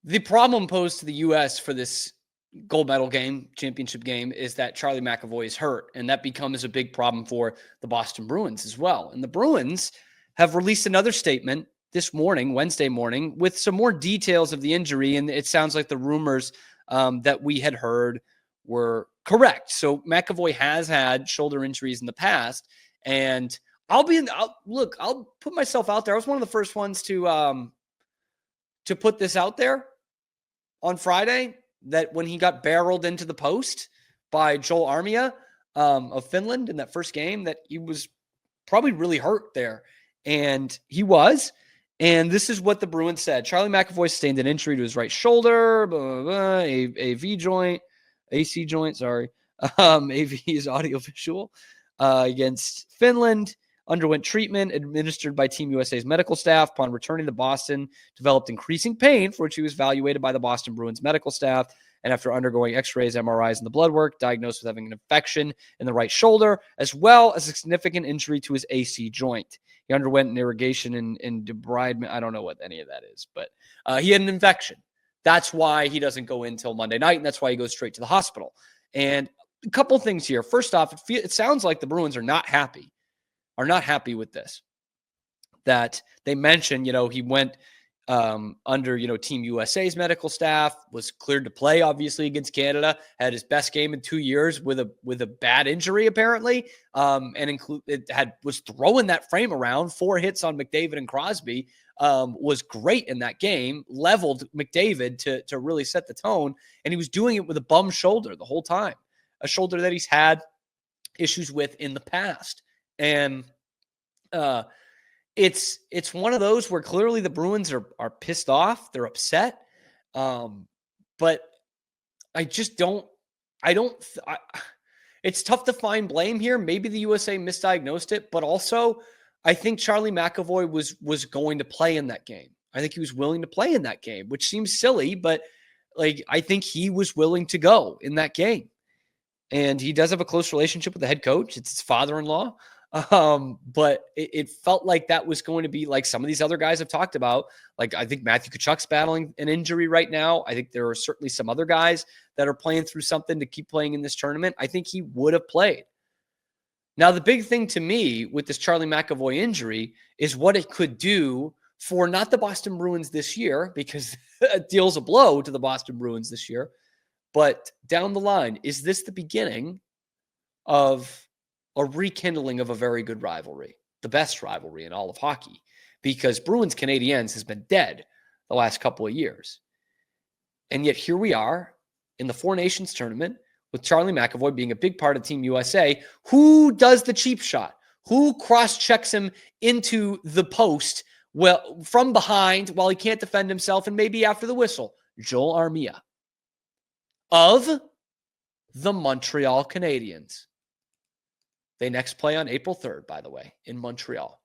The problem posed to the U.S. for this gold medal game, championship game, is that Charlie McAvoy is hurt, and that becomes a big problem for the Boston Bruins as well. And the Bruins have released another statement this morning, Wednesday morning, with some more details of the injury, and it sounds like the rumors that we had heard were correct. So McAvoy has had shoulder injuries in the past, and I'll put myself out there. I was one of the first ones to put this out there on Friday, that when he got barreled into the post by Joel Armia of Finland in that first game, that he was probably really hurt there. And he was. And this is what the Bruins said. Charlie McAvoy sustained an injury to his right shoulder, AC joint, sorry. AV is audiovisual against Finland. Underwent treatment administered by Team USA's medical staff. Upon returning to Boston, developed increasing pain, for which he was evaluated by the Boston Bruins medical staff. And after undergoing x-rays, MRIs, and the blood work, diagnosed with having an infection in the right shoulder, as well as a significant injury to his AC joint. He underwent an irrigation and debridement. I don't know what any of that is, but he had an infection. That's why he doesn't go in until Monday night, and that's why he goes straight to the hospital. And a couple things here. First off, it sounds like the Bruins are not happy with this. That they mentioned, he went under, Team USA's medical staff, was cleared to play, obviously, against Canada, had his best game in 2 years with a bad injury, apparently, and was throwing that frame around. 4 hits on McDavid and Crosby, was great in that game, leveled McDavid to really set the tone, and he was doing it with a bum shoulder the whole time, a shoulder that he's had issues with in the past. And it's one of those where clearly the Bruins are pissed off. They're upset. But I just it's tough to find blame here. Maybe the USA misdiagnosed it, but also I think Charlie McAvoy was going to play in that game. I think he was willing to play in that game, which seems silly, but I think he was willing to go in that game. And he does have a close relationship with the head coach. It's his father-in-law. But it felt like that was going to be like some of these other guys have talked about. Like, I think Matthew Tkachuk's battling an injury right now. I think there are certainly some other guys that are playing through something to keep playing in this tournament. I think he would have played. Now, the big thing to me with this Charlie McAvoy injury is what it could do for not the Boston Bruins this year, because it deals a blow to the Boston Bruins this year, but down the line. Is this the beginning of a rekindling of a very good rivalry, the best rivalry in all of hockey? Because Bruins Canadiens has been dead the last couple of years. And yet here we are in the Four Nations tournament with Charlie McAvoy being a big part of Team USA. Who does the cheap shot? Who cross-checks him into the post from behind while he can't defend himself and maybe after the whistle? Joel Armia of the Montreal Canadiens. They next play on April 3rd, by the way, in Montreal.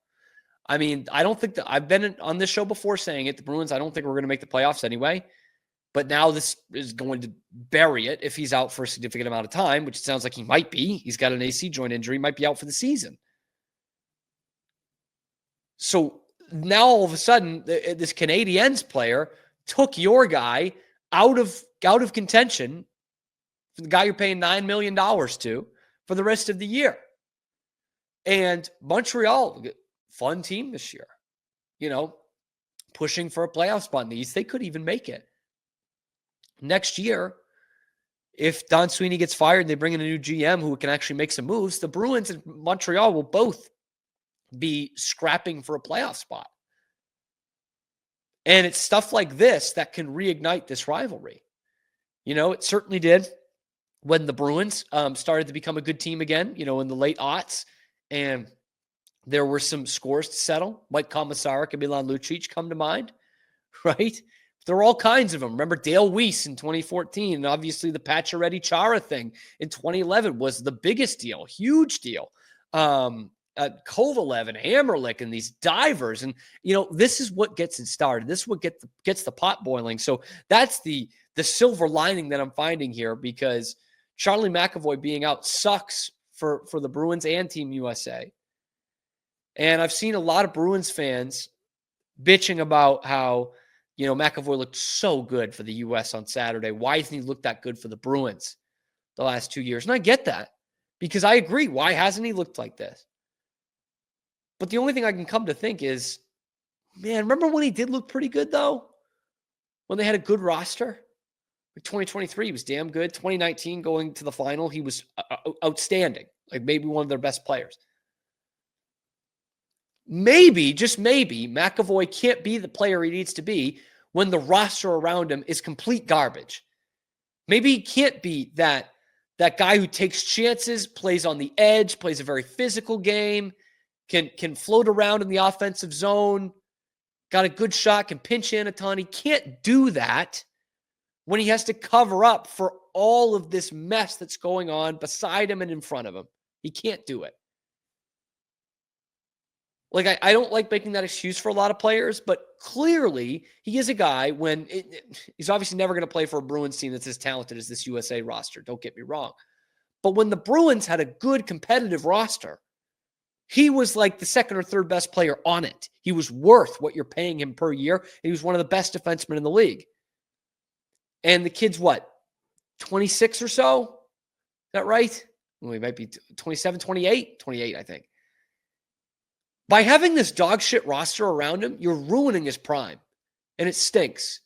I mean, I don't think that I've been on this show before saying it. The Bruins, I don't think we're going to make the playoffs anyway. But now this is going to bury it if he's out for a significant amount of time, which it sounds like he might be. He's got an AC joint injury, might be out for the season. So now all of a sudden, this Canadiens player took your guy out of contention, for the guy you're paying $9 million to, for the rest of the year. And Montreal, fun team this year, pushing for a playoff spot in the East. They could even make it. Next year, if Don Sweeney gets fired and they bring in a new GM who can actually make some moves, the Bruins and Montreal will both be scrapping for a playoff spot. And it's stuff like this that can reignite this rivalry. It certainly did when the Bruins started to become a good team again, in the late aughts. And there were some scores to settle. Mike Komisarek and Milan Lucic come to mind, right? There were all kinds of them. Remember Dale Weiss in 2014, and obviously the Pacioretty Chara thing in 2011 was the biggest deal, huge deal. Kovalev and Hammerlick and these divers. And, this is what gets it started. This is what gets the pot boiling. So that's the silver lining that I'm finding here, because Charlie McAvoy being out sucks for the Bruins and Team USA. And I've seen a lot of Bruins fans bitching about how, McAvoy looked so good for the U.S. on Saturday. Why hasn't he looked that good for the Bruins the last 2 years? And I get that because I agree. Why hasn't he looked like this? But the only thing I can come to think is, man, remember when he did look pretty good, though? When they had a good roster? 2023, he was damn good. 2019, going to the final, he was outstanding. Like maybe one of their best players. Maybe, just maybe, McAvoy can't be the player he needs to be when the roster around him is complete garbage. Maybe he can't be that guy who takes chances, plays on the edge, plays a very physical game, can float around in the offensive zone, got a good shot, can pinch in a ton. He can't do that when he has to cover up for all of this mess that's going on beside him and in front of him. He can't do it. Like, I don't like making that excuse for a lot of players, but clearly he is a guy when he's obviously never going to play for a Bruins team that's as talented as this USA roster. Don't get me wrong. But when the Bruins had a good competitive roster, he was like the second or third best player on it. He was worth what you're paying him per year. He was one of the best defensemen in the league. And the kid's what, 26 or so? Is that right? Well, he might be 27, 28, I think. By having this dog shit roster around him, you're ruining his prime. And it stinks.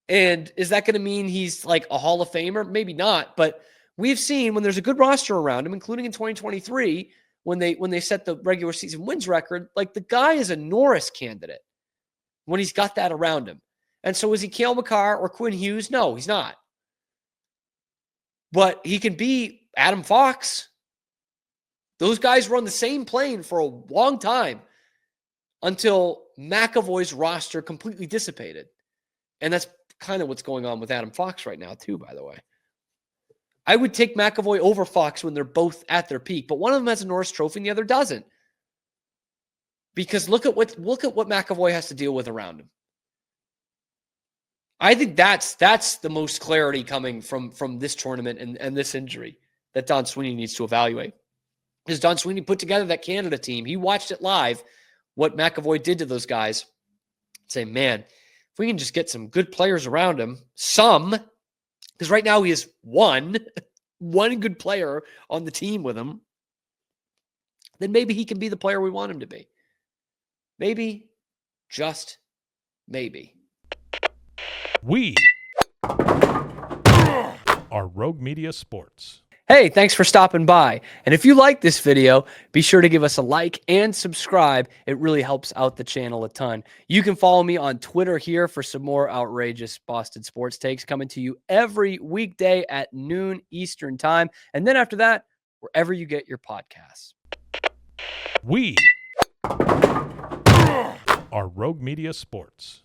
And is that going to mean he's like a Hall of Famer? Maybe not. But we've seen when there's a good roster around him, including in 2023, when they set the regular season wins record, like the guy is a Norris candidate when he's got that around him. And so is he Cale Makar or Quinn Hughes? No, he's not. But he can be Adam Fox. Those guys were on the same plane for a long time until McAvoy's roster completely dissipated. And that's kind of what's going on with Adam Fox right now, too, by the way. I would take McAvoy over Fox when they're both at their peak, but one of them has a Norris Trophy and the other doesn't. Because look at what McAvoy has to deal with around him. I think that's the most clarity coming from this tournament and this injury that Don Sweeney needs to evaluate. Because Don Sweeney put together that Canada team. He watched it live, what McAvoy did to those guys. Say, man, if we can just get some good players around him, because right now he has one good player on the team with him, then maybe he can be the player we want him to be. Maybe, just maybe. We are Rogue Media Sports. Hey, thanks for stopping by. And if you like this video, be sure to give us a like and subscribe. It really helps out the channel a ton. You can follow me on Twitter here for some more outrageous Boston sports takes coming to you every weekday at noon Eastern time. And then after that, wherever you get your podcasts. We are Rogue Media Sports.